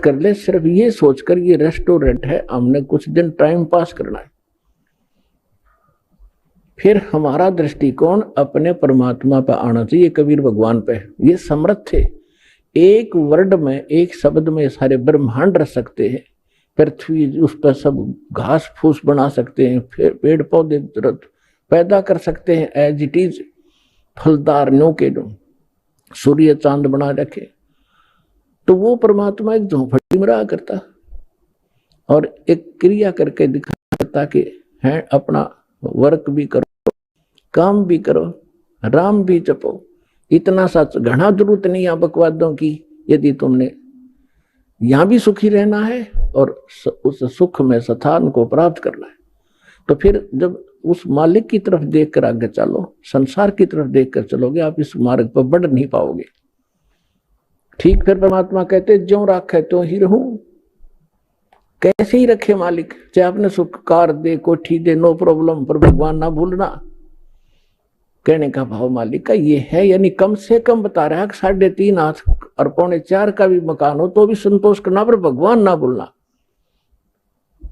कर ले, सिर्फ ये सोचकर ये रेस्टोरेंट है, हमने कुछ दिन टाइम पास करना है। फिर हमारा दृष्टिकोण अपने परमात्मा पर आना चाहिए, कबीर भगवान पे। ये समर्थ थे, एक वर्ड में, एक शब्द में सारे ब्रह्मांड रख सकते हैं। पृथ्वी उस पर सब घास फूस बना सकते हैं, फिर पेड़ पौधे पैदा कर सकते हैं एज इट इज, फलदार नो के दो, सूर्य चांद बना रखे। तो वो परमात्मा एक झोंपड़ी में रहा करता और एक क्रिया करके दिखाता कि है अपना वर्क भी करो, काम भी करो, राम भी जपो। इतना सा घना जरूरत नहीं है बकवादों की। यदि तुमने यहां भी सुखी रहना है और उस सुख में स्थान को प्राप्त करना है, तो फिर जब उस मालिक की तरफ देखकर आगे चलो, संसार की तरफ देखकर चलोगे, आप इस मार्ग पर बढ़ नहीं पाओगे। ठीक, फिर परमात्मा कहते ज्यों राखे त्यों ही रहूं। कैसे ही रखे मालिक, चाहे आपने सुख कार दे, कोठी दे, नो प्रॉब्लम, पर भगवान ना भूलना। कहने का भाव मालिक का ये है, यानी कम से कम बता रहा है कि 3.5 हाथ और 3.25 का भी मकान हो तो भी संतोष करना, पर भगवान ना भूलना।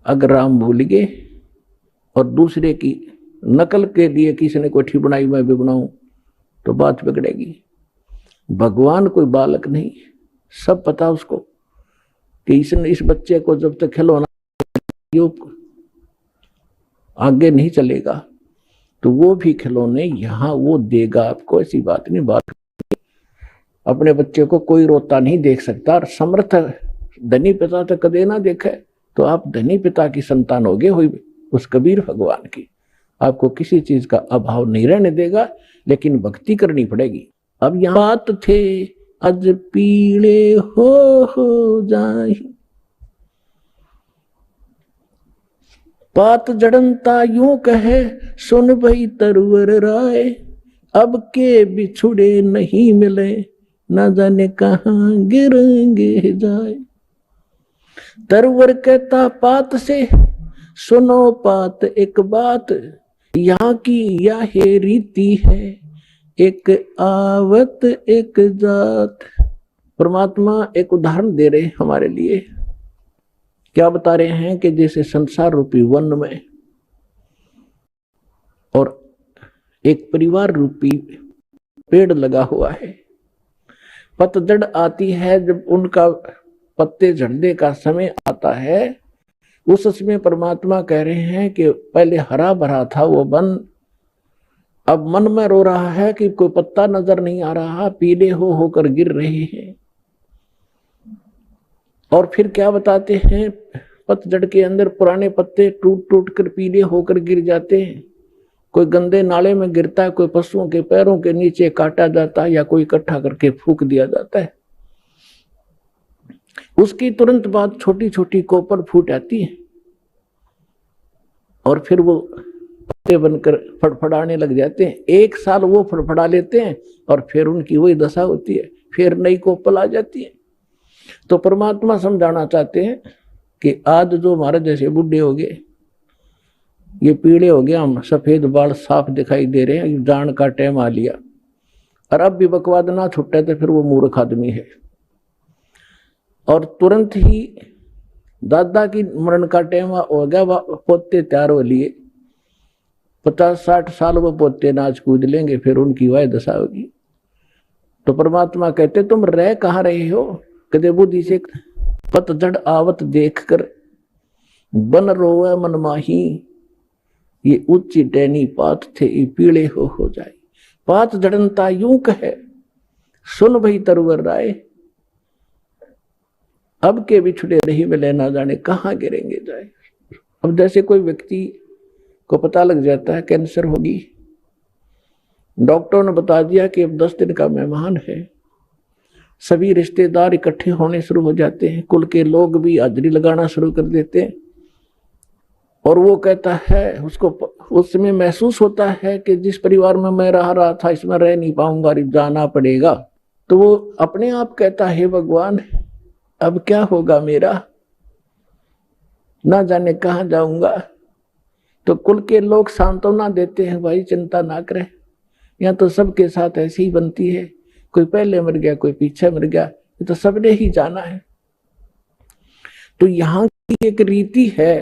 अगर राम भूल गए और दूसरे की नकल के लिए किसी ने कोठी बनाई, मैं भी बनाऊं, तो बात बिगड़ेगी। भगवान कोई बालक नहीं, सब पता उसको कि इसने इस बच्चे को जब तक खिलौना आगे नहीं चलेगा तो वो भी खिलौने यहां वो देगा आपको, ऐसी बात नहीं। बात अपने बच्चे को कोई रोता नहीं देख सकता, और समर्थ धनी पिता तो कदे ना देखे, तो आप धनी पिता की संतान होगे हुई उस कबीर भगवान की। आपको किसी चीज का अभाव नहीं रहने देगा, लेकिन भक्ति करनी पड़ेगी। अब यहाँ बात थे अज पीले हो जाए, बात जड़नता यूं कहे सुन भई तरवर राय, अब के बिछुड़े नहीं मिले न जाने कहां गिरेंगे जाए। तरवर कहता पात से सुनो पात एक बात, यहाँ की यह रीति है एक आवत एक जात। परमात्मा एक उदाहरण दे रहे हमारे लिए। क्या बता रहे हैं कि जैसे संसार रूपी वन में और एक परिवार रूपी पेड़ लगा हुआ है, पतझड़ आती है, जब उनका पत्ते झड़ने का समय आता है, उस समय परमात्मा कह रहे हैं कि पहले हरा भरा था वो वन, अब मन में रो रहा है कि कोई पत्ता नजर नहीं आ रहा, पीले होकर गिर रहे हैं। और फिर क्या बताते हैं, पतझड़ के अंदर पुराने पत्ते टूट टूट कर पीले होकर गिर जाते हैं। कोई गंदे नाले में गिरता है, कोई पशुओं के पैरों के नीचे काटा जाता है, या कोई इकट्ठा करके फूंक दिया जाता है। उसकी तुरंत बाद छोटी छोटी कोपर फूट आती है और फिर वो पत्ते बनकर फड़फड़ाने लग जाते हैं। 1 साल वो फड़फड़ा लेते हैं और फिर उनकी वही दशा होती है, फिर नई कोपल आ जाती है। तो परमात्मा समझाना चाहते हैं कि आज जो हमारे जैसे बूढ़े हो गए, ये पीड़े हो गए, हम सफेद बाल साफ दिखाई दे रहे हैं, जान का टाइम आ लिया, और अब भी बकवाद ना छुट्टे तो फिर वो मूर्ख आदमी है। और तुरंत ही दादा की मरण का टाइम हो गया, पोते तैयार हो लिए, 50-60 साल वो पोते नाच कूद लेंगे, फिर उनकी वह दशा होगी। तो परमात्मा कहते तुम रह कहाँ रहे हो, कदे बुद्धि से पतझड़ आवत देख कर बन रोवे मन माही, ये उच्च डैनी पात थे पीड़े हो जाए। पात जड़नता यूं कहे सुन भई तरवर राय, अब के बिछुड़े नहीं मिले ना जाने कहां गिरेंगे जाए। अब जैसे कोई व्यक्ति को पता लग जाता है कैंसर होगी, डॉक्टर ने बता दिया कि अब 10 दिन का मेहमान है, सभी रिश्तेदार इकट्ठे होने शुरू हो जाते हैं, कुल के लोग भी हाजिरी लगाना शुरू कर देते हैं। और वो कहता है, उसको उस समय महसूस होता है कि जिस परिवार में मैं रहा था इसमें रह नहीं पाऊंगा, जाना पड़ेगा। तो वो अपने आप कहता है भगवान अब क्या होगा मेरा, ना जाने कहां जाऊंगा। तो कुल के लोग सांत्वना देते हैं, भाई चिंता ना करें, यहाँ तो सबके साथ ऐसी ही बनती है, कोई पहले मर गया कोई पीछे मर गया, ये तो सबने ही जाना है। तो यहाँ की एक रीति है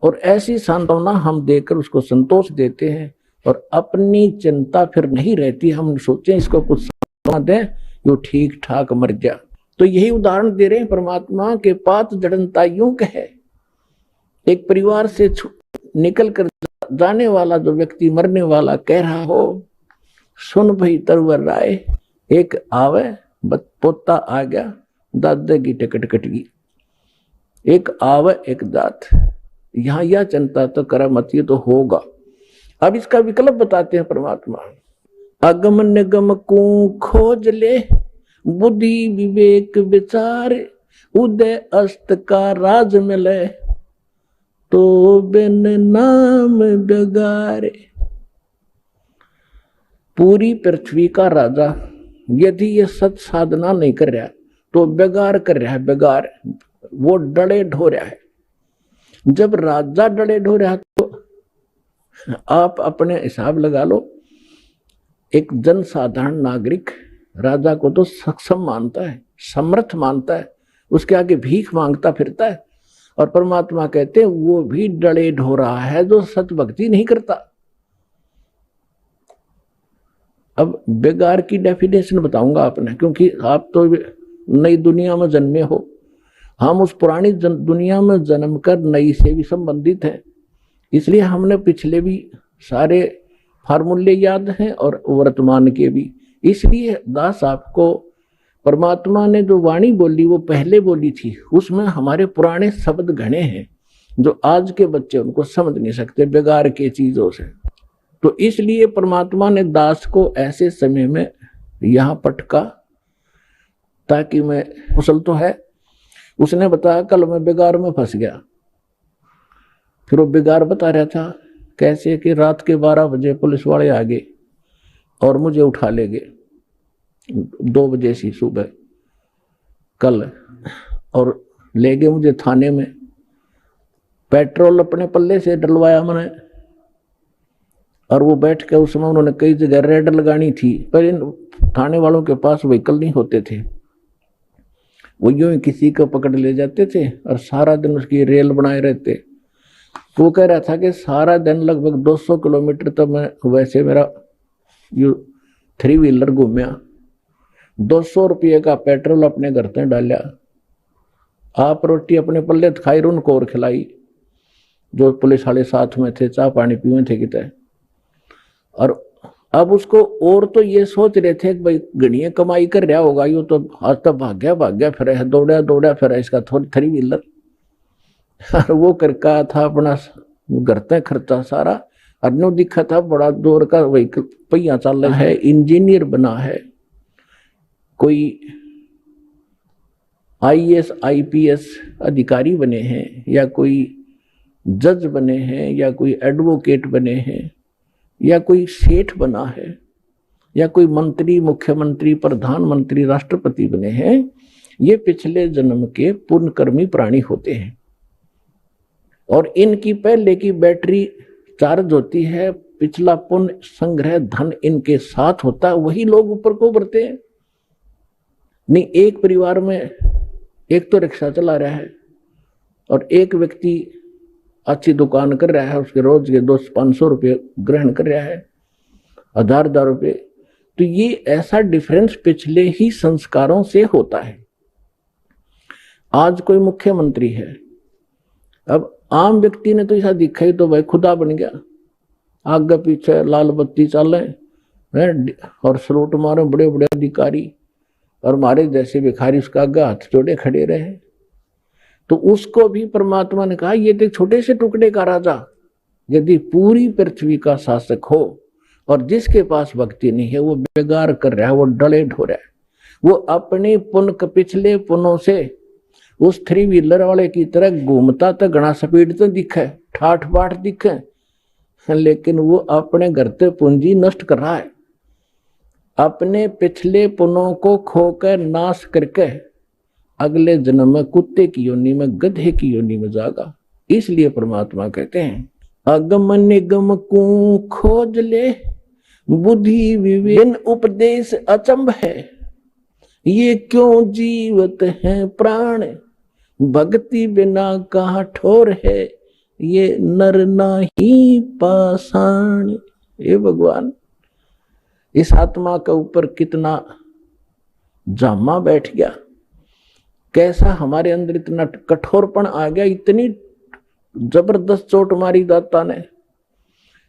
और ऐसी सांत्वना हम देकर उसको संतोष देते हैं और अपनी चिंता फिर नहीं रहती। हम सोचें इसको कुछ सांत्वना दें, जो ठीक ठाक मर गया। तो यही उदाहरण दे रहे हैं परमात्मा के पात जड़नता यूं कहे। एक परिवार से निकल कर जाने वाला जो व्यक्ति मरने वाला कह रहा हो, सुन भाई तरवर राय, एक आवे पोता आ गया, दादे की टिकट कट गई। एक आवे एक जात, यहां यह चिंता तो कर मत, ये तो होगा। अब इसका विकल्प बताते हैं परमात्मा। अगम निगम को खोज ले, बुद्धि विवेक विचार, उदय अस्त का राज मिले, तो बिन नाम बेगारे। पूरी पृथ्वी का राजा यदि ये सत साधना नहीं कर रहा तो बेगार कर रहा है, बेगार। वो डड़े ढो रहा है। जब राजा डड़े ढो रहा तो आप अपने हिसाब लगा लो, एक जनसाधारण नागरिक राजा को तो सक्षम मानता है, समर्थ मानता है, उसके आगे भीख मांगता फिरता है। और परमात्मा कहते हैं वो भी डड़े ढो रहा है जो सत भक्ति नहीं करता। अब बेगार की डेफिनेशन बताऊंगा आपने, क्योंकि आप तो नई दुनिया में जन्मे हो, हम उस पुरानी दुनिया में जन्म कर नई से भी संबंधित हैं। इसलिए हमने पिछले भी सारे फार्मूले याद हैं और वर्तमान के भी। इसलिए दास आपको परमात्मा ने जो वाणी बोली वो पहले बोली थी, उसमें हमारे पुराने शब्द घने हैं जो आज के बच्चे उनको समझ नहीं सकते बेगार के चीजों से। तो इसलिए परमात्मा ने दास को ऐसे समय में यहां पटका ताकि मैं कुशल तो है। उसने बताया कल मैं बेगार में फंस गया। फिर वो बेगार बता रहा था कैसे कि रात के 12 बजे पुलिस वाले आ गए और मुझे उठा ले गए 2 बजे सी सुबह कल, और ले गए मुझे थाने में। पेट्रोल अपने पल्ले से डलवाया मैंने, और वो बैठ के उस समय उन्होंने कई जगह रेड लगानी थी, पर इन थाने वालों के पास व्हीकल नहीं होते थे। वो यूं ही किसी को पकड़ ले जाते थे और सारा दिन उसकी रेल बनाए रहते। वो कह रहा था कि सारा दिन लगभग 200 किलोमीटर तो मैं वैसे मेरा यू 3 व्हीलर घूमया, 200 रुपये का पेट्रोल अपने घर से डाला, आप रोटी अपने पल्ले खाई उनको और खिलाई, जो पुलिस वाले साथ में थे, चाय पानी पीवे थे कितने। और अब उसको और तो ये सोच रहे थे कि भाई गणिये कमाई कर रहा होगा, यो तो आज तक भाग्या फिर है, दौड़ा फिर है इसका 3 व्हीलर। और वो करका था अपना घर तक खर्चा सारा, और नो दिखा था बड़ा जोर का व्हीकल पहिया चल रहा है, इंजीनियर बना है, कोई IAS IPS अधिकारी बने हैं, या कोई जज बने हैं, या कोई एडवोकेट बने हैं, या कोई सेठ बना है, या कोई मंत्री, मुख्यमंत्री, प्रधानमंत्री, राष्ट्रपति बने हैं। ये पिछले जन्म के पुण्यकर्मी प्राणी होते हैं और इनकी पहले की बैटरी चार्ज होती है, पिछला पुण्य संग्रह धन इनके साथ होता है, वही लोग ऊपर को बढ़ते हैं। नहीं, एक परिवार में एक तो रिक्शा चला रहा है और एक व्यक्ति अच्छी दुकान कर रहा है, उसके रोज के 200-500 रुपये ग्रहण कर रहा है, 1000 रुपये। तो ये ऐसा डिफरेंस पिछले ही संस्कारों से होता है। आज कोई मुख्यमंत्री है, अब आम व्यक्ति ने तो ऐसा दिखा ही तो भाई खुदा बन गया, आगे पीछे लाल बत्ती चले और सलूट मारे बड़े बड़े अधिकारी, और हमारे जैसे भिखारी उसका आगे हाथ जोड़े खड़े रहे। तो उसको भी परमात्मा ने कहा ये तो छोटे से टुकड़े का राजा यदि पूरी पृथ्वी का शासक हो और जिसके पास भक्ति नहीं है वो बेगार कर रहा है, वो डले ढो रहा है, वो अपने पुण्य पिछले पुण्यों से उस 3 व्हीलर वाले की तरह घूमता तो घना स्पीड तो दिखे, ठाठ बाट दिखे, लेकिन वो अपने घर से पूंजी नष्ट कर रहा है, अपने पिछले पुण्यों को खोकर नाश करके अगले जन्म में कुत्ते की योनि में, गधे की योनि में जागा। इसलिए परमात्मा कहते हैं अगम निगम को खोज ले, बुद्धि विवेक उपदेश अचंभ है, ये क्यों जीवत हैं प्राण, भक्ति बिना कहाँ ठोर है, ये नर नाही पाषाण। ये भगवान, इस आत्मा के ऊपर कितना जामा बैठ गया, कैसा हमारे अंदर इतना कठोरपन आ गया, इतनी जबरदस्त चोट मारी दाता ने।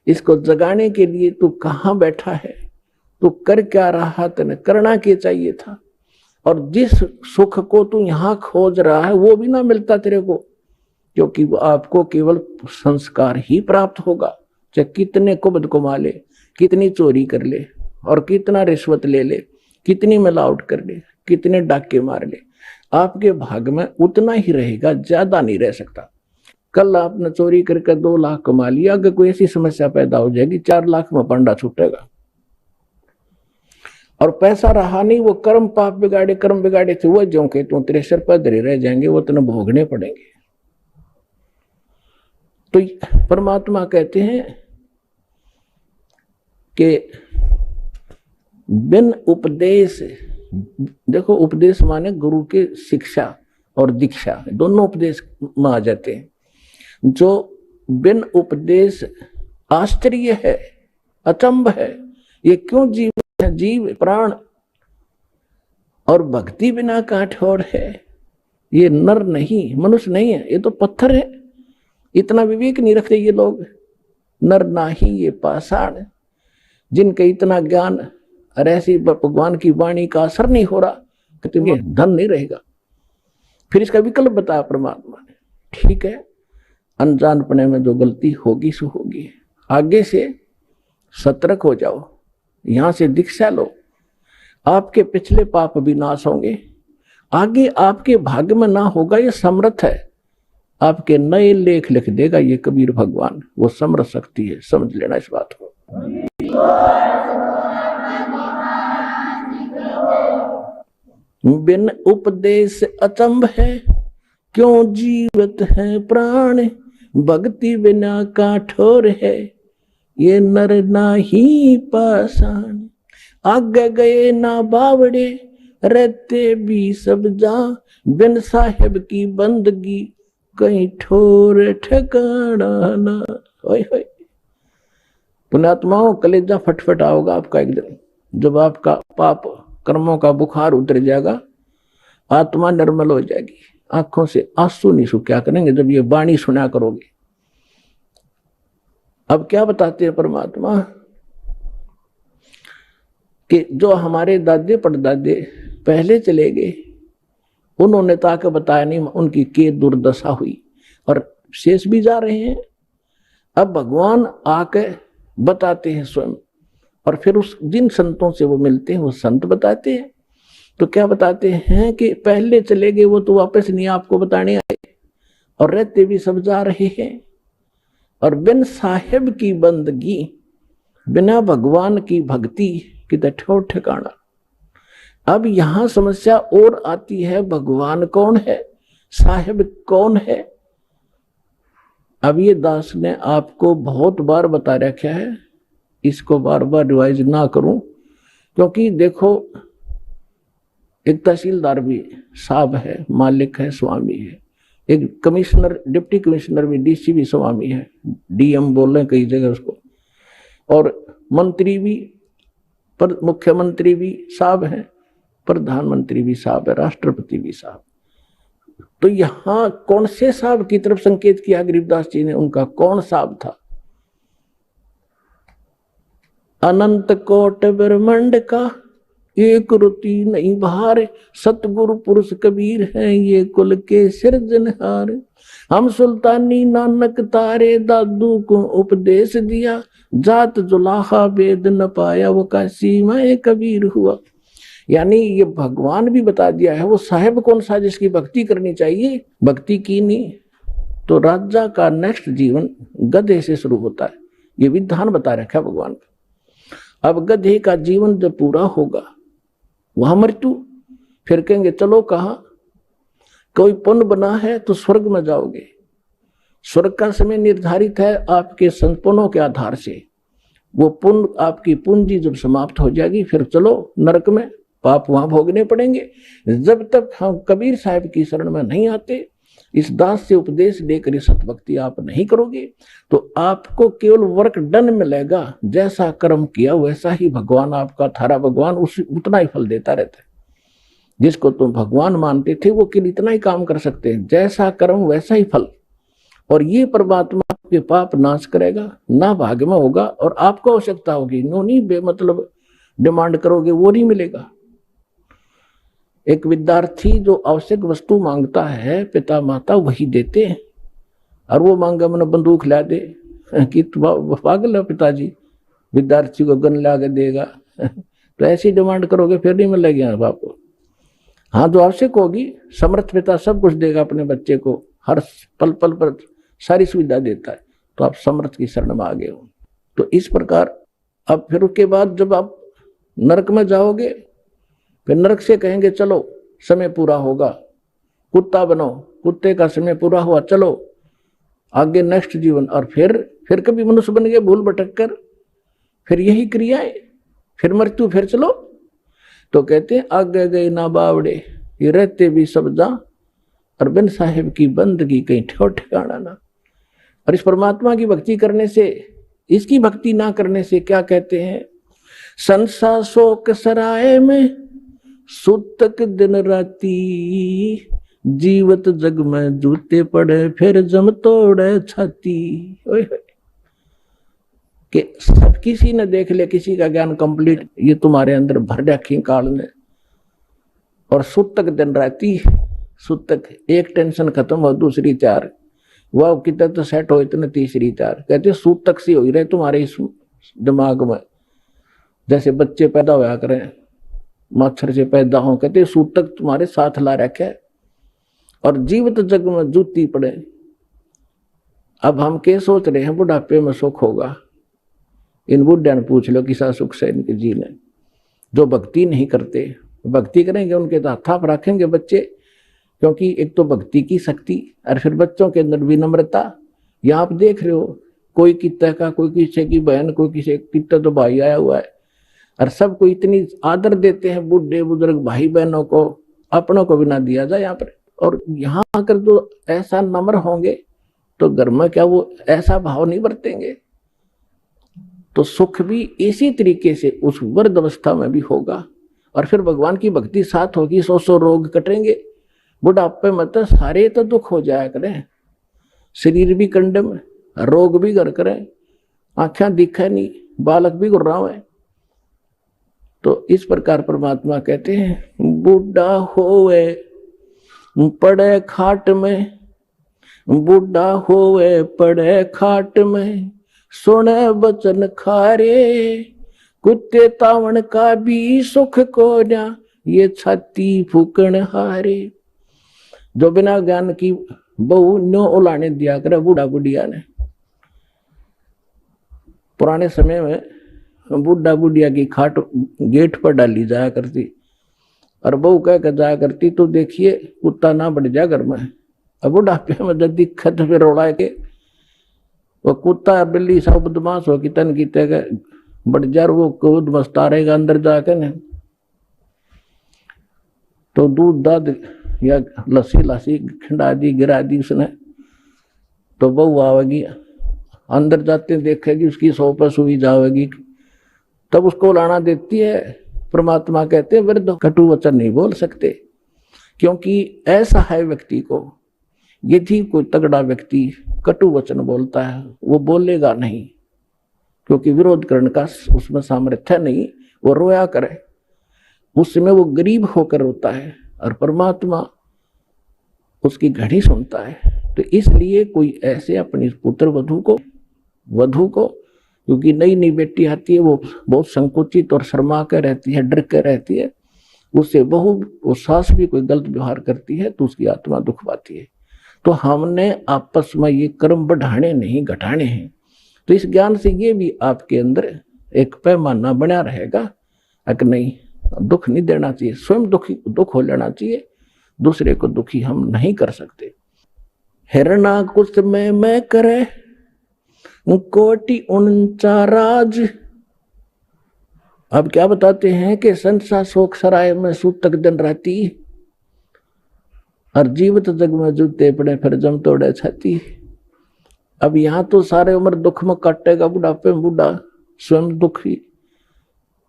इसको जगाने के लिए तू कहाँ बैठा है, तू कर क्या रहा, तेने करना क्या चाहिए था। और जिस सुख को तू यहाँ खोज रहा है वो भी ना मिलता तेरे को, क्योंकि वो आपको केवल संस्कार ही प्राप्त होगा। चाहे कितने कुबद कमा ले, कितनी चोरी कर ले, और कितना रिश्वत ले ले, कितनी मिलावट कर ले, कितने डाके मार ले, आपके भाग में उतना ही रहेगा, ज्यादा नहीं रह सकता। कल आपने चोरी करके 2 लाख कमा लिया, अगर कोई ऐसी समस्या पैदा हो जाएगी 4 लाख में पंडा छूटेगा। और पैसा रहा नहीं, वो कर्म पाप बिगाड़े, कर्म बिगाड़े थे वो जो के तू तेरे सिर पर धरे रह जाएंगे, वो तेने भोगने पड़ेंगे। तो परमात्मा कहते हैं कि बिन उपदेश, देखो उपदेश माने गुरु के शिक्षा और दीक्षा, दोनों उपदेश में आ जाते हैं। जो बिन उपदेश आश्चर्य है, अचंभ है, ये क्यों जीव है, जीव प्राण, और भक्ति बिना काठोर है, ये नर नहीं, मनुष्य नहीं है, ये तो पत्थर है। इतना विवेक नहीं रखते ये लोग। नर नाही ये पाषाण, जिनका इतना ज्ञान और ऐसी भगवान की वाणी का असर नहीं हो रहा, तुम्हें धन नहीं रहेगा। फिर इसका विकल्प बताया परमात्मा ने, ठीक है, अनजानपने में जो गलती होगी सो होगी, आगे से सतर्क हो जाओ, यहां से दीक्षा लो, आपके पिछले पाप भी नाश होंगे, आगे आपके भाग्य में ना होगा, ये समर्थ है, आपके नए लेख लिख देगा ये कबीर भगवान, वो समर्थ शक्ति है, समझ लेना इस बात को। बिन उपदेश अचंभ है, क्यों जीवित है प्राण, भक्ति बिना काठोर है, ये नर नाही पाषाण। आगे गए ना बावड़े, रहते भी सब जा, बिन साहेब की बंदगी, कहीं ठोर ठिकाना ना। पुण्यात्माओं, कलेजा फटफटा होगा आपका एक दिन, जब आपका पाप कर्मों का बुखार उतर जाएगा, आत्मा निर्मल हो जाएगी, आंखों से आंसू नहीं सूख्या करेंगे जब ये वाणी सुना करोगे। अब क्या बताते हैं परमात्मा कि जो हमारे दादे परदादे पहले चले गए, उन्होंने ताकि बताया नहीं उनकी के दुर्दशा हुई, और शेष भी जा रहे हैं। अब भगवान आके बताते हैं स्वयं, और फिर उस जिन संतों से वो मिलते हैं वो संत बताते हैं। तो क्या बताते हैं कि पहले चले गए वो तो वापस नहीं आपको बताने आए, और रहते भी सब जा रहे हैं, और बिन साहेब की बंदगी, बिना भगवान की भक्ति की ठोर ठिकाना। अब यहां समस्या और आती है, भगवान कौन है, साहेब कौन है। अब ये दास ने आपको बहुत बार बता रखा है, इसको बार बार रिवाइज ना करूं, क्योंकि देखो एक तहसीलदार भी साहब है, मालिक है, स्वामी है, एक कमिश्नर, डिप्टी कमिश्नर भी, डीसी भी स्वामी है, डीएम बोल रहे कई जगह उसको, और मंत्री भी, पर मुख्यमंत्री भी साहब है, प्रधानमंत्री भी साहब है, राष्ट्रपति भी साहब। तो यहां कौन से साहब की तरफ संकेत किया गरीबदास जी ने, उनका कौन साहब था। अनंत कोट ब्रह्मांड का एक रुति नहीं बहार, सतगुरु पुरुष कबीर है ये कुल के सिरजनहार। हम सुल्तानी नानक तारे दादू को उपदेश दिया, जात जुलाहा वेद न पाया वो काशी में कबीर हुआ। यानी ये भगवान भी बता दिया है वो साहेब कौन सा जिसकी भक्ति करनी चाहिए, भक्ति की नहीं तो राजा का नेक्स्ट जीवन गधे से शुरू होता है, ये विधान बता रखा है भगवान का। अब गधे का जीवन जब पूरा होगा वहां मृत्यु, फिर कहेंगे चलो कहा, कोई पुण्य बना है तो स्वर्ग में जाओगे, स्वर्ग का समय निर्धारित है आपके संपुणों के आधार से, वो पुण्य आपकी पूंजी जब समाप्त हो जाएगी फिर चलो नरक में, पाप वहां भोगने पड़ेंगे। जब तक हम कबीर साहब की शरण में नहीं आते इस दास से उपदेश लेकर सत भक्ति आप नहीं करोगे तो आपको केवल वर्क डन मिलेगा, जैसा कर्म किया वैसा ही भगवान आपका थारा भगवान उतना ही फल देता रहता है। जिसको तुम भगवान मानते थे वो केवल इतना ही काम कर सकते हैं, जैसा कर्म वैसा ही फल। और ये परमात्मा आपके पाप नाश करेगा, ना भाग्य में होगा और आपको आवश्यकता होगी, नो नहीं बेमतलब डिमांड करोगे वो नहीं मिलेगा। एक विद्यार्थी जो आवश्यक वस्तु मांगता है पिता माता वही देते हैं, और वो मांगा मैंने बंदूक ला दे कि पागल है पिताजी, विद्यार्थी को गन ला के देगा तो ऐसी डिमांड करोगे फिर नहीं मिलेगी बाप को। हाँ, जो आवश्यक होगी समर्थ पिता सब कुछ देगा अपने बच्चे को, हर पल पल पर सारी सुविधा देता है, तो आप समर्थ की शरण में आ गए हो। तो इस प्रकार अब फिर उसके बाद जब आप नरक में जाओगे फिर नरक से कहेंगे चलो समय पूरा होगा, कुत्ता बनो, कुत्ते का समय पूरा हुआ, चलो आगे नेक्स्ट जीवन। और फिर कभी मनुष्य बन गए भूल भटक कर, फिर यही क्रियाएं, फिर मृत्यु, फिर चलो। तो कहते हैं आगे गए ना बावड़े, ये रहते भी सब जा, और बिन साहिब की बंदगी कहीं ठिकाना ना। और इस परमात्मा की भक्ति करने से, इसकी भक्ति ना करने से क्या कहते हैं, संसा शोक सराय में सुतक दिन राती, जीवत जग में जूते पड़े फिर जम तोड़े छाती। कि सब किसी ने देख ले, किसी का ज्ञान कंप्लीट ये तुम्हारे अंदर भर रखी काल ने। और सुतक दिन राती, सुतक एक टेंशन खत्म हो दूसरी तैयार, वह कितना तो सेट हो इतने तीसरी तैयार। कहते सुतक सी हो रहे तुम्हारे इस दिमाग में, जैसे बच्चे पैदा होया करें मच्छर से पैदा हो, कहते सूतक तुम्हारे साथ ला रखे और जीवित जग में जूती पड़े। अब हम क्या सोच रहे हैं बुढ़ापे में सुख होगा, इन बुढ़िया ने पूछ लो किसा सुख से इनके जी ने। जो भक्ति नहीं करते, भक्ति करेंगे उनके तो हाथ रखेंगे बच्चे, क्योंकि एक तो भक्ति की शक्ति और फिर बच्चों के अंदर विनम्रता। यहाँ आप देख रहे हो कोई कितना का, कोई किसी की बहन, कोई किसी कितना तो भाई आया हुआ है, और सबको इतनी आदर देते हैं, बूढ़े बुजुर्ग भाई बहनों को, अपनों को भी ना दिया जाए यहाँ पर। और यहाँ आकर जो ऐसा नम्र होंगे तो घर में क्या वो ऐसा भाव नहीं बरतेंगे, तो सुख भी इसी तरीके से उस वृद्ध अवस्था में भी होगा। और फिर भगवान की भक्ति साथ होगी, 100 रोग कटेंगे। बुढ़ापे में तो सारे तो दुख हो जाया करें, शरीर भी कंडम, रोग भी घर करें, आंखें दिखे नहीं, बालक भी गुर्राव है। तो इस प्रकार परमात्मा कहते हैं बूढ़ा होवे पड़े खाट में, बूढ़ा होवे पड़े खाट में, सुने बचन खारे, कुत्ते तावण का भी सुख को ना, ये छाती फूकण हारे। जो बिना ज्ञान की बहु नो उलाने दिया करे बूढ़ा बुढ़िया ने। पुराने समय में बूढ़ा बुढ़िया की खाट गेट पर डाली जाया करती, और बहू कह कर जाया करती तो देखिए कुत्ता ना बढ़ जाए घर में। अब बुढ़ापे में जब दिक्कत फिर रोड़ा के वो कुत्ता बिल्ली सब बदमाश हो कि तन की तय बढ़ जा, वो कूद मस्ता रहेगा अंदर जाके न। तो दूध दाद या लस्सी लस्सी खिंडा दी गिरा दी उसने, तो बहू आवेगी, अंदर जाते देखेगी उसकी 100 पर सुई जाएगी, तब उसको लाना देती है। परमात्मा कहते हैं वृद्ध कटु वचन नहीं बोल सकते, क्योंकि ऐसा है व्यक्ति को, यदि कोई तगड़ा व्यक्ति कटु वचन बोलता है वो बोलेगा नहीं, क्योंकि विरोध करने का उसमें सामर्थ्य नहीं, वो रोया करे, उसमें वो गरीब होकर रोता है, और परमात्मा उसकी घड़ी सुनता है। तो इसलिए कोई ऐसे अपनी पुत्र वधू को क्योंकि नई नई बेटी आती है वो बहुत संकुचित और शर्मा कर रहती है, डर कर रहती है, उससे बहु सास भी कोई गलत व्यवहार करती है तो उसकी आत्मा दुख पाती है। तो हमने आपस में ये कर्म बढ़ाने नहीं घटाने हैं। तो इस ज्ञान से ये भी आपके अंदर एक पैमाना बना रहेगा कि नहीं, दुख नहीं देना चाहिए, स्वयं दुख हो लेना चाहिए, दूसरे को दुखी हम नहीं कर सकते। हिरणा कुछ में मैं करे कोटि 49 राज। अब क्या बताते हैं कि संसा शोक सराय में सूतक दिन राती, और जीवित जग में जूते पड़े फिर जम तोड़े छाती। अब यहाँ तो सारे उम्र दुख में काटेगा, बुढ़ापे में बूढ़ा, स्वयं दुखी,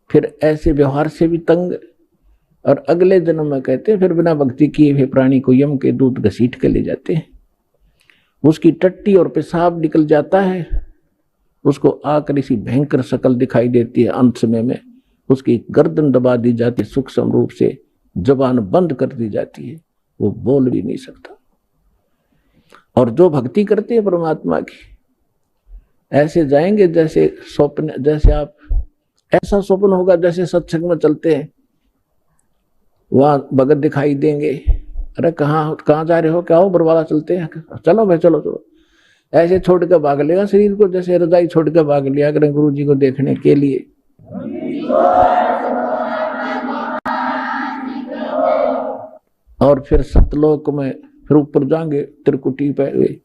फिर ऐसे व्यवहार से भी तंग। और अगले जन्म में कहते हैं फिर बिना भक्ति किए हुए प्राणी को यम के दूत घसीट के ले जाते हैं, उसकी टट्टी और पेशाब निकल जाता है, उसको आकर इसी भयंकर शकल दिखाई देती है। अंत समय में उसकी गर्दन दबा दी जाती है, सूक्ष्म रूप से जबान बंद कर दी जाती है, वो बोल भी नहीं सकता। और जो भक्ति करते हैं परमात्मा की, ऐसे जाएंगे जैसे स्वप्न, जैसे आप ऐसा स्वप्न होगा जैसे सत्संग में चलते हैं, वहां भगत दिखाई देंगे। अरे कहाँ जा रहे हो, क्या हो, बरवाला चलते हैं, चलो भाई चलो चलो। ऐसे छोड़ कर भाग लेगा शरीर को, जैसे रजाई छोड़ कर भाग लिया करें गुरु जी को देखने के लिए। और फिर सतलोक में फिर ऊपर जाएंगे त्रिकुटी पे,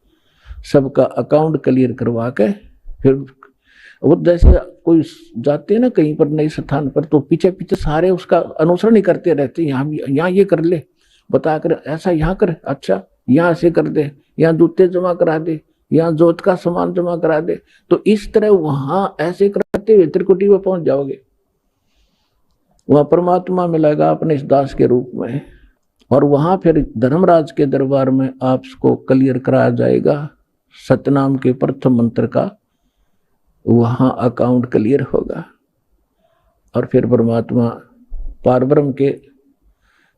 सबका अकाउंट क्लियर करवा के फिर वो जैसे कोई जाते हैं ना कहीं पर नए स्थान पर, तो पीछे पीछे सारे उसका अनुसरण ही करते रहते हैं। यहाँ ये कर ले, बता कर ऐसा यहाँ कर, अच्छा यहाँ से कर दे, यहाँ जूते जमा करा दे, यहाँ जोत का सामान जमा करा दे। तो इस तरह वहां ऐसे करते हुए त्रिकुटी में पहुंच जाओगे, वहां परमात्मा मिलेगा अपने इस दास के रूप में। और वहां फिर धर्मराज के दरबार में आपको क्लियर कराया जाएगा सतनाम के प्रथम मंत्र का, वहां अकाउंट क्लियर होगा। और फिर परमात्मा पारब्रह्म के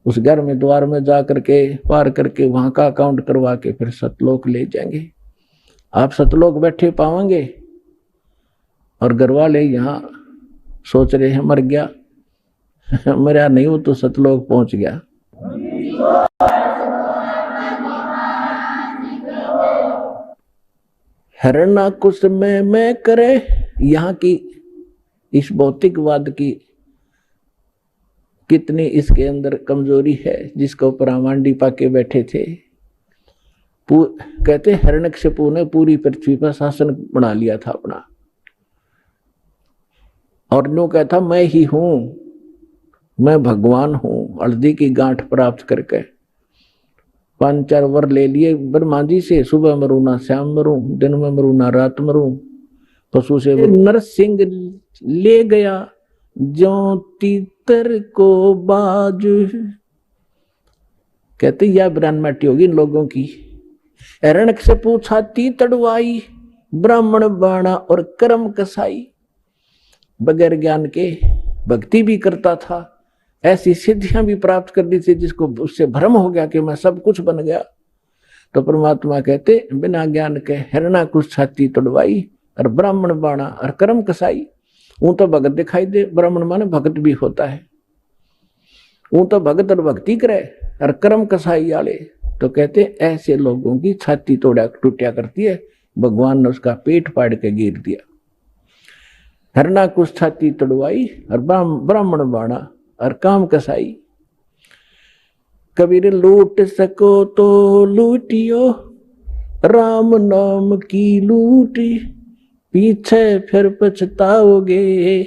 उस घर में द्वार में जा करके पार करके वहां का अकाउंट करवा के फिर सतलोक ले जाएंगे। आप सतलोक बैठे पाओगे और घर वाले यहाँ सोच रहे हैं मर गया, मरा नहीं, वो तो सतलोक पहुंच गया। हिरण्यकुश में मैं करे, यहाँ की इस भौतिकवाद की कितनी इसके अंदर कमजोरी है, जिसको परामांडी पाके बैठे थे। कहते हिरण्यकशिपु ने पूरी पृथ्वी पर शासन बना लिया था अपना, और नो कहता मैं ही हूं, मैं भगवान हूं। हल्दी की गांठ प्राप्त करके 5-4 वर ले लिए ब्रह्मा जी से, सुबह मरू ना शाम मरू, दिन में मरू ना रात मरू। पशु से नरसिंह ले गया जो तीतर को बाज। कहते यह ब्रह्मटी होगी इन लोगों की। हिरण्यक से पूछा ती तड़वाई, ब्राह्मण बाणा और कर्म कसाई। बगैर ज्ञान के भक्ति भी करता था, ऐसी सिद्धियां भी प्राप्त कर दी थी जिसको उससे भ्रम हो गया कि मैं सब कुछ बन गया। तो परमात्मा कहते बिना ज्ञान के हिरण्यकुश छाती तोड़वाई और ब्राह्मण बाणा और कर्म कसाई। वो तो भगत दिखाई दे, ब्राह्मण माने भगत भी होता है, वो तो भगत और भक्ति करे। और कर्म कसाई वाले तो कहते ऐसे लोगों की छाती तोड़ा टूटिया करती है, भगवान ने उसका पेट फाड़ के गिर दिया। हिरण्यकुश छाती तोड़वाई और ब्राह्मण बाणा और काम कसाई। कबीर लूट सको तो लूटियो, राम नाम की लूटी, पीछे फिर पछताओगे,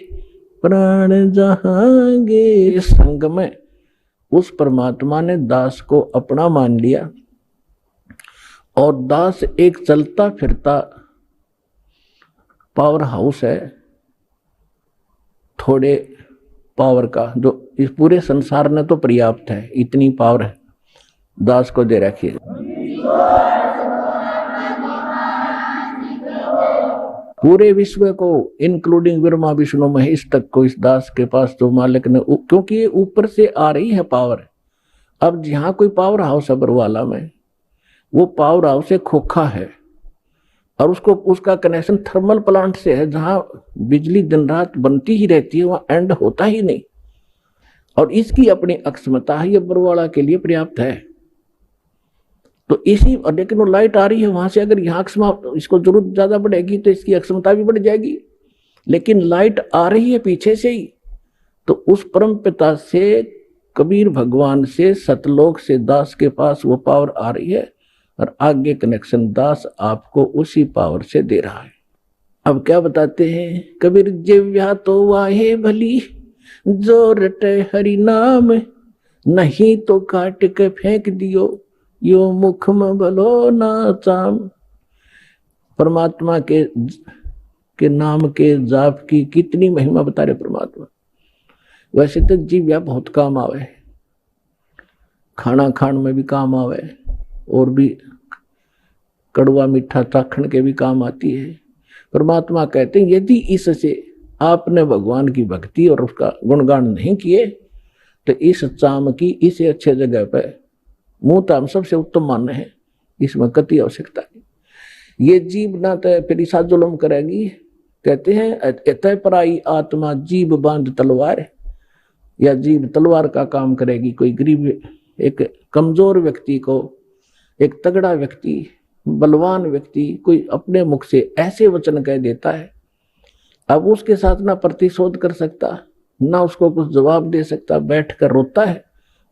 प्राण जहांगे। संग में उस परमात्मा ने दास को अपना मान लिया, और दास एक चलता फिरता पावर हाउस है थोड़े पावर का, जो इस पूरे संसार ने तो पर्याप्त है, इतनी पावर है दास को दे रखी है। पूरे विश्व को इंक्लूडिंग ब्रह्मा विष्णु महेश तक को इस दास के पास तो मालिक ने, क्योंकि ये ऊपर से आ रही है पावर। अब जहां कोई पावर हाउस है बरवाला में, वो पावर हाउस से खोखा है और उसको उसका कनेक्शन थर्मल प्लांट से है, जहां बिजली दिन रात बनती ही रहती है, वहां एंड होता ही नहीं। और इसकी अपनी अक्षमता है, ये बरवाला के लिए पर्याप्त है। तो इसी, लेकिन वो लाइट आ रही है वहां से, अगर यहाँ इसको जरूरत ज्यादा बढ़ेगी तो इसकी अक्षमता भी बढ़ जाएगी, लेकिन लाइट आ रही है पीछे से ही। तो उस परम पिता से, कबीर भगवान से, सतलोक से दास के पास वो पावर आ रही है, और आगे कनेक्शन दास आपको उसी पावर से दे रहा है। अब क्या बताते हैं कबीर, जिव्या तो वाहे भली, जो रटे हरि नाम, नहीं तो काट के फेंक दियो, यो मुख में भलो ना चाम। परमात्मा के नाम के जाप की कितनी महिमा बता रहे परमात्मा। वैसे तो जीव बहुत काम आवे, खाना खान में भी काम आवे, और भी कड़वा मीठा चाखण के भी काम आती है। परमात्मा कहते हैं यदि इससे आपने भगवान की भक्ति और उसका गुणगान नहीं किए तो इस चाम की इसे अच्छे जगह पे मुंह तो हम सबसे उत्तम मानने हैं, इसमें कति आवश्यकता है। ये जीव ना तो फिर ईसा जुल्म करेगी। कहते हैं एतय पराई आत्मा जीव बांध तलवार, या जीव तलवार का काम करेगी। कोई गरीब एक कमजोर व्यक्ति को एक तगड़ा व्यक्ति बलवान व्यक्ति कोई अपने मुख से ऐसे वचन कह देता है, अब उसके साथ ना प्रतिशोध कर सकता ना उसको कुछ जवाब दे सकता, बैठकर रोता है।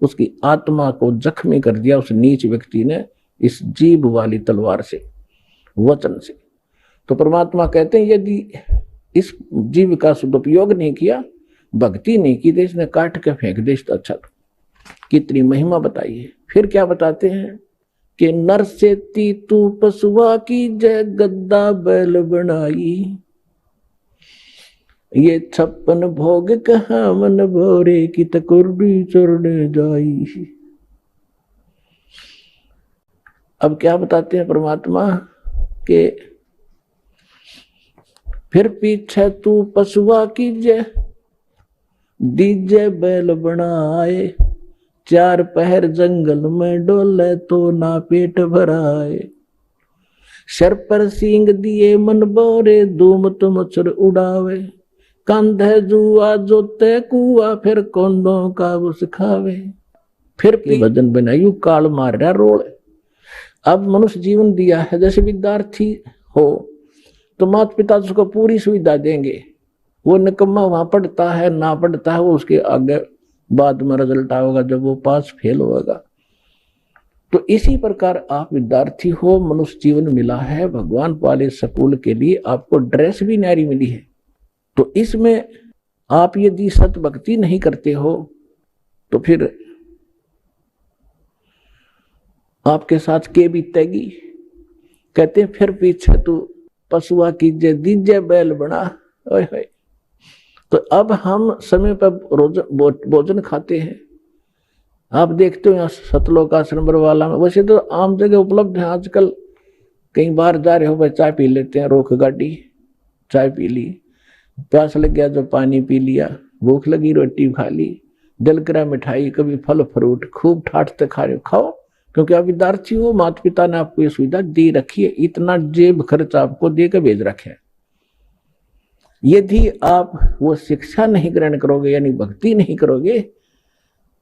उसकी आत्मा को जख्मी कर दिया उस नीच व्यक्ति ने इस जीभ वाली तलवार से, वचन से। तो परमात्मा कहते हैं यदि इस जीव का सदुपयोग नहीं किया, भक्ति नहीं की, तो इसने काट के फेंक दे तो अच्छा। कितनी महिमा बताई है। फिर क्या बताते हैं कि नर से तू पशुआ की जय गद्दा बैल बनाई, ये 56 भोग कहा मन भोरे की तकुर्री चढ़ने जाई। अब क्या बताते हैं परमात्मा के फिर पीछे तू पशुआ की जय दीजे बैल बनाए, 4 पहर जंगल में डोले तो ना पेट भराए, सर पर सींग दिए मन बोरे धूम तो मच्छर उड़ावे, कंधे जुआ जोते कुआ फिर कोंदों का उस खावे। फिर भजन बनायु काल मार रहा रोल। अब मनुष्य जीवन दिया है, जैसे विद्यार्थी हो तो माता पिता उसको पूरी सुविधा देंगे, वो निकम्मा वहां पढ़ता है ना पढ़ता है वो उसके आगे बाद में रिजल्ट आएगा जब वो पास फेल होगा। तो इसी प्रकार आप विद्यार्थी हो, मनुष्य जीवन मिला है भगवान वाले स्कूल के लिए, आपको ड्रेस भी न्यारी मिली है। तो इसमें आप यदि सत भक्ति नहीं करते हो तो फिर आपके साथ के बीतेगी। कहते हैं फिर पीछे तू पशुआ कीजिए दीजिए बैल बना। ओए होए। तो अब हम समय पर रोज भोजन खाते हैं। आप देखते हो यहाँ सतलोक आश्रम बरवाला में, वैसे तो आम जगह उपलब्ध है आजकल, कहीं बाहर जा रहे हो भाई चाय पी लेते हैं, रोक गाड़ी चाय पी ली, प्यास लग गया जो पानी पी लिया, भूख लगी रोटी खा ली, दिल करा मिठाई, कभी फल फ्रूट, खूब ठाटते खा रहे हो, खाओ, क्योंकि आप विद्यार्थी हो, माता पिता ने आपको ये सुविधा दे रखी है, इतना जेब खर्च आपको दे के भेज रखे है। यदि आप वो शिक्षा नहीं ग्रहण करोगे यानी भक्ति नहीं करोगे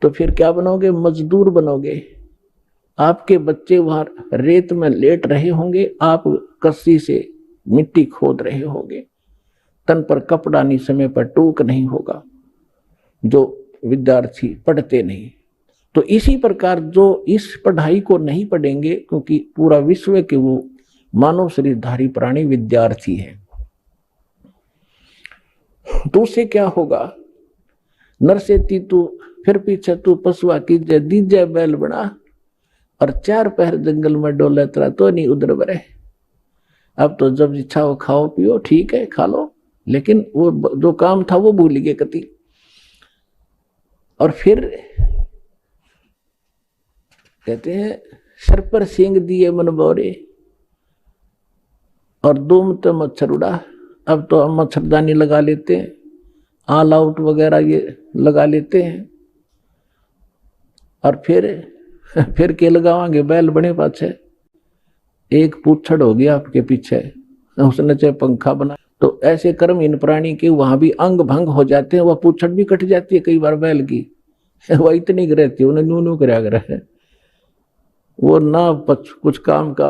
तो फिर क्या बनोगे? मजदूर बनोगे। आपके बच्चे वहां रेत में लेट रहे होंगे, आप कस्सी से मिट्टी खोद रहे होंगे, तन पर कपड़ा नहीं, समय पर टूक नहीं होगा, जो विद्यार्थी पढ़ते नहीं। तो इसी प्रकार जो इस पढ़ाई को नहीं पढ़ेंगे, क्योंकि पूरा विश्व के वो मानव शरीरधारी प्राणी विद्यार्थी है, तो उससे क्या होगा? नर से तू फिर पीछे तू पशुआ की जय दीजे बैल बना, और 4 पहर जंगल में डोले तरा तो नहीं उधर बरे। अब तो जब इच्छा हो खाओ पियो, ठीक है खा लो, लेकिन वो जो काम था वो भूल गए कति। और फिर कहते हैं सर पर सींग दिए मन बोरे, और दुम तो मच्छर उड़ा। अब तो हम मच्छरदानी लगा लेते हैं, ऑल आउट वगैरह ये लगा लेते हैं, और फिर के लगावांगे? बैल बने पाछे, एक पूछड़ हो गया आपके पीछे, उसने चाहे पंखा बना। तो ऐसे कर्महीन प्राणी के वहां भी अंग भंग हो जाते हैं, वह पूछड़ भी कट जाती है कई बार बैल की, वह इतनी रहती है, उन्हें नू नू कराया है, वो ना कुछ काम का